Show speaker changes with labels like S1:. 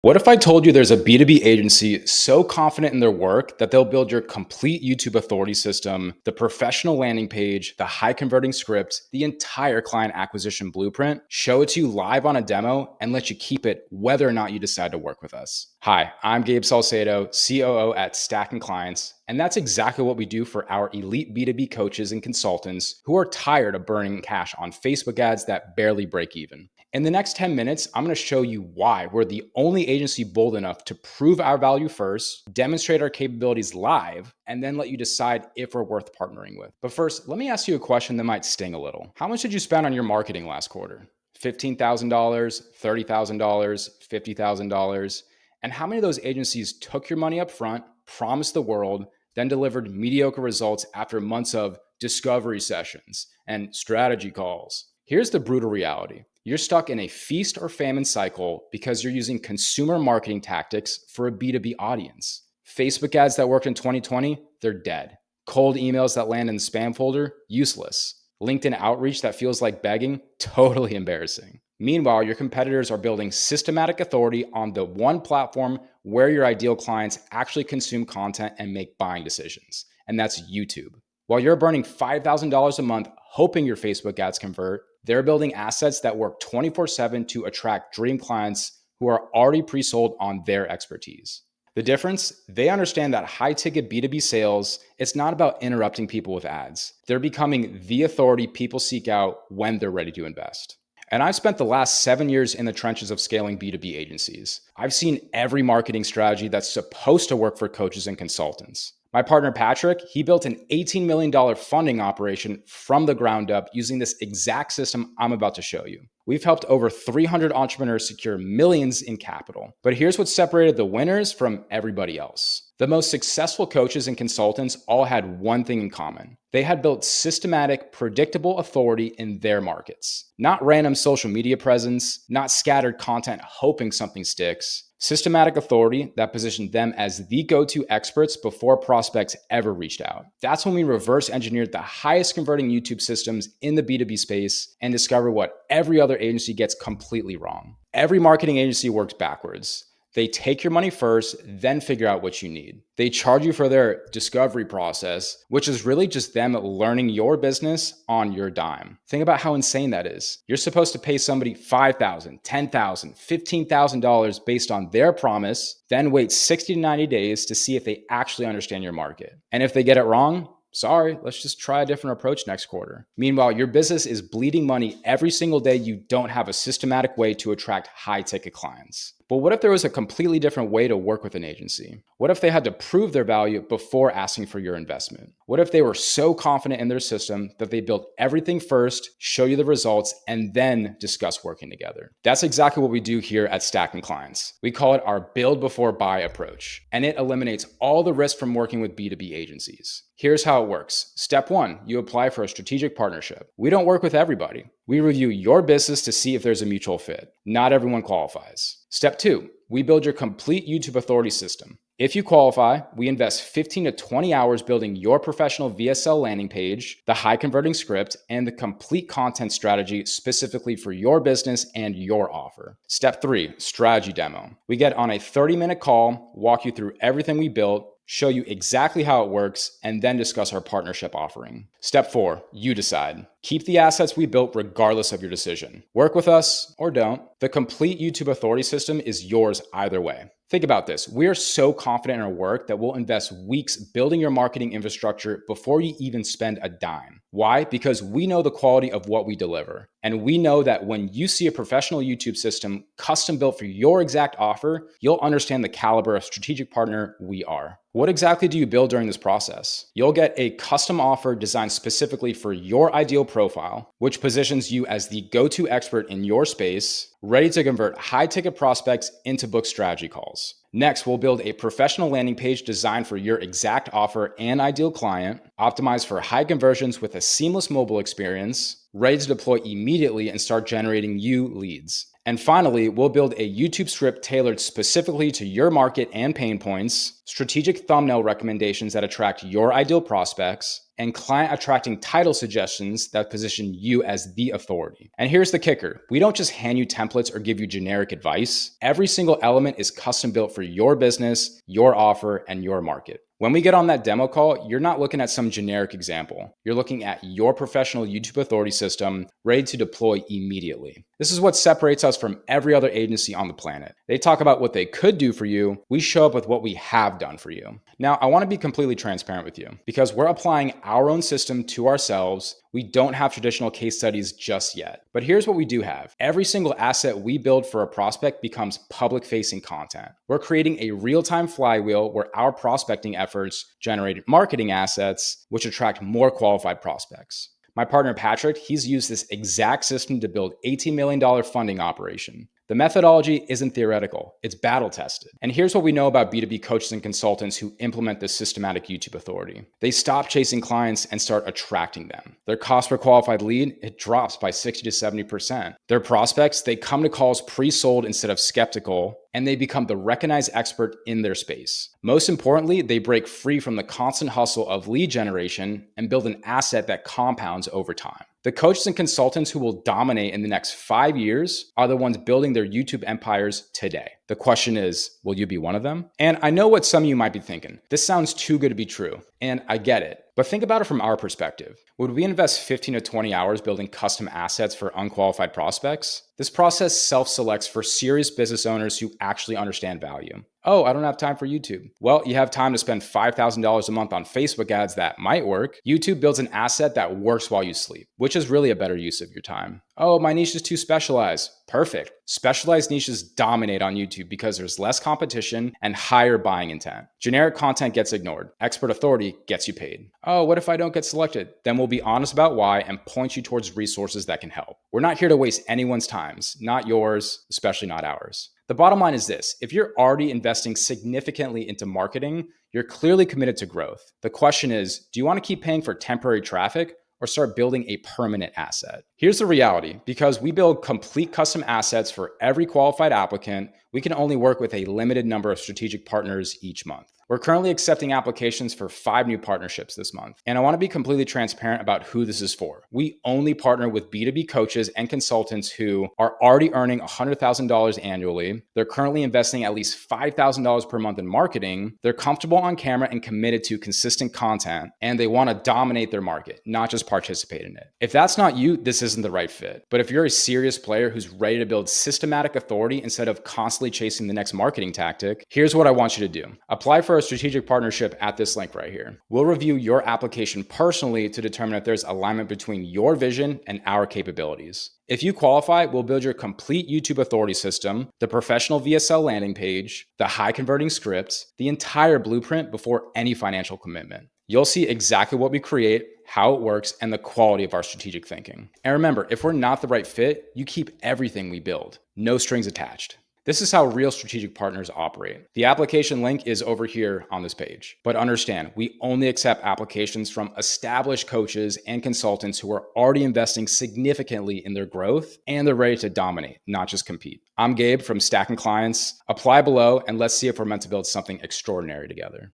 S1: What if I told you there's a B2B agency so confident in their work that they'll build your complete YouTube authority system, the professional landing page, the high converting script, the entire client acquisition blueprint, show it to you live on a demo, and let you keep it whether or not you decide to work with us? Hi, I'm Gabe Salcedo, COO at Stacking Clients, and that's exactly what we do for our elite B2B coaches and consultants who are tired of burning cash on Facebook ads that barely break even. In the next 10 minutes, I'm going to show you why we're the only agency bold enough to prove our value first, demonstrate our capabilities live, and then let you decide if we're worth partnering with. But first, let me ask you a question that might sting a little. How much did you spend on your marketing last quarter? $15,000, $30,000, $50,000? And how many of those agencies took your money up front, promised the world, then delivered mediocre results after months of discovery sessions and strategy calls? Here's the brutal reality. You're stuck in a feast or famine cycle because you're using consumer marketing tactics for a B2B audience. Facebook ads that worked in 2020, they're dead. Cold emails that land in the spam folder, useless. LinkedIn outreach that feels like begging, totally embarrassing. Meanwhile, your competitors are building systematic authority on the one platform where your ideal clients actually consume content and make buying decisions, and that's YouTube. While you're burning $5,000 a month hoping your Facebook ads convert, they're building assets that work 24/7 to attract dream clients who are already pre-sold on their expertise. The difference? They understand that high-ticket B2B sales, it's not about interrupting people with ads. They're becoming the authority people seek out when they're ready to invest. And I've spent the last 7 years in the trenches of scaling B2B agencies. I've seen every marketing strategy that's supposed to work for coaches and consultants. My partner, Patrick, he built an $18 million funding operation from the ground up using this exact system I'm about to show you. We've helped over 300 entrepreneurs secure millions in capital. But here's what separated the winners from everybody else. The most successful coaches and consultants all had one thing in common. They had built systematic, predictable authority in their markets. Not random social media presence, not scattered content hoping something sticks. Systematic authority that positioned them as the go-to experts before prospects ever reached out. That's when we reverse engineered the highest converting YouTube systems in the B2B space and discovered what every other agency gets completely wrong. Every marketing agency works backwards. They take your money first, then figure out what you need. They charge you for their discovery process, which is really just them learning your business on your dime. Think about how insane that is. You're supposed to pay somebody $5,000, $10,000, $15,000 based on their promise, then wait 60 to 90 days to see if they actually understand your market. And if they get it wrong, sorry, let's just try a different approach next quarter. Meanwhile, your business is bleeding money every single day you don't have a systematic way to attract high-ticket clients. But what if there was a completely different way to work with an agency? What if they had to prove their value before asking for your investment? What if they were so confident in their system that they built everything first, show you the results, and then discuss working together? That's exactly what we do here at Stacking Clients. We call it our build before buy approach, and it eliminates all the risk from working with B2B agencies. Here's how it works. Step 1, you apply for a strategic partnership. We don't work with everybody. We review your business to see if there's a mutual fit. Not everyone qualifies. Step 2, we build your complete YouTube authority system. If you qualify, we invest 15 to 20 hours building your professional VSL landing page, the high converting script, and the complete content strategy specifically for your business and your offer. Step 3, strategy demo. We get on a 30-minute call, walk you through everything we built, show you exactly how it works, and then discuss our partnership offering. Step 4, you decide. Keep the assets we built regardless of your decision. Work with us or don't. The complete YouTube authority system is yours either way. Think about this. We are so confident in our work that we'll invest weeks building your marketing infrastructure before you even spend a dime. Why? Because we know the quality of what we deliver. And we know that when you see a professional YouTube system custom built for your exact offer, you'll understand the caliber of strategic partner we are. What exactly do you build during this process? You'll get a custom offer designed specifically for your ideal profile, which positions you as the go-to expert in your space, ready to convert high-ticket prospects into book strategy calls. Next, we'll build a professional landing page designed for your exact offer and ideal client, optimized for high conversions with a seamless mobile experience, ready to deploy immediately and start generating you leads. And finally, we'll build a YouTube script tailored specifically to your market and pain points, strategic thumbnail recommendations that attract your ideal prospects, and client attracting title suggestions that position you as the authority. And here's the kicker. We don't just hand you templates or give you generic advice. Every single element is custom built for your business, your offer, and your market. When we get on that demo call, you're not looking at some generic example. You're looking at your professional YouTube authority system ready to deploy immediately. This is what separates us from every other agency on the planet. They talk about what they could do for you. We show up with what we have done for you. Now, I want to be completely transparent with you because we're applying our own system to ourselves. We don't have traditional case studies just yet. But here's what we do have. Every single asset we build for a prospect becomes public-facing content. We're creating a real-time flywheel where our prospecting efforts generate marketing assets, which attract more qualified prospects. My partner Patrick, he's used this exact system to build $18 million funding operation. The methodology isn't theoretical, it's battle tested. And here's what we know about B2B coaches and consultants who implement this systematic YouTube authority. They stop chasing clients and start attracting them. Their cost per qualified lead, it drops by 60 to 70%. Their prospects, they come to calls pre-sold instead of skeptical, and they become the recognized expert in their space. Most importantly, they break free from the constant hustle of lead generation and build an asset that compounds over time. The coaches and consultants who will dominate in the next 5 years are the ones building their YouTube empires today. The question is, will you be one of them? And I know what some of you might be thinking. This sounds too good to be true, and I get it. But think about it from our perspective. Would we invest 15 to 20 hours building custom assets for unqualified prospects? This process self-selects for serious business owners who actually understand value. Oh, I don't have time for YouTube. Well, you have time to spend $5,000 a month on Facebook ads that might work. YouTube builds an asset that works while you sleep, which is really a better use of your time. Oh, my niche is too specialized. Perfect. Specialized niches dominate on YouTube because there's less competition and higher buying intent. Generic content gets ignored. Expert authority gets you paid. Oh, what if I don't get selected? Then we'll be honest about why and point you towards resources that can help. We're not here to waste anyone's times, not yours, especially not ours. The bottom line is this: if you're already investing significantly into marketing, you're clearly committed to growth. The question is, do you want to keep paying for temporary traffic or start building a permanent asset? Here's the reality. Because we build complete custom assets for every qualified applicant, we can only work with a limited number of strategic partners each month. We're currently accepting applications for 5 new partnerships this month. And I want to be completely transparent about who this is for. We only partner with B2B coaches and consultants who are already earning $100,000 annually. They're currently investing at least $5,000 per month in marketing. They're comfortable on camera and committed to consistent content. And they want to dominate their market, not just participate in it. If that's not you, this isn't the right fit. But if you're a serious player who's ready to build systematic authority instead of constantly chasing the next marketing tactic, here's what I want you to do. Apply for a strategic partnership at this link right here. We'll review your application personally to determine if there's alignment between your vision and our capabilities. If you qualify, we'll build your complete YouTube authority system, the professional VSL landing page, the high converting scripts, the entire blueprint before any financial commitment. You'll see exactly what we create, how it works, and the quality of our strategic thinking. And remember, if we're not the right fit, you keep everything we build, no strings attached. This is how real strategic partners operate. The application link is over here on this page. But understand, we only accept applications from established coaches and consultants who are already investing significantly in their growth and they're ready to dominate, not just compete. I'm Gabe from Stacking Clients. Apply below and let's see if we're meant to build something extraordinary together.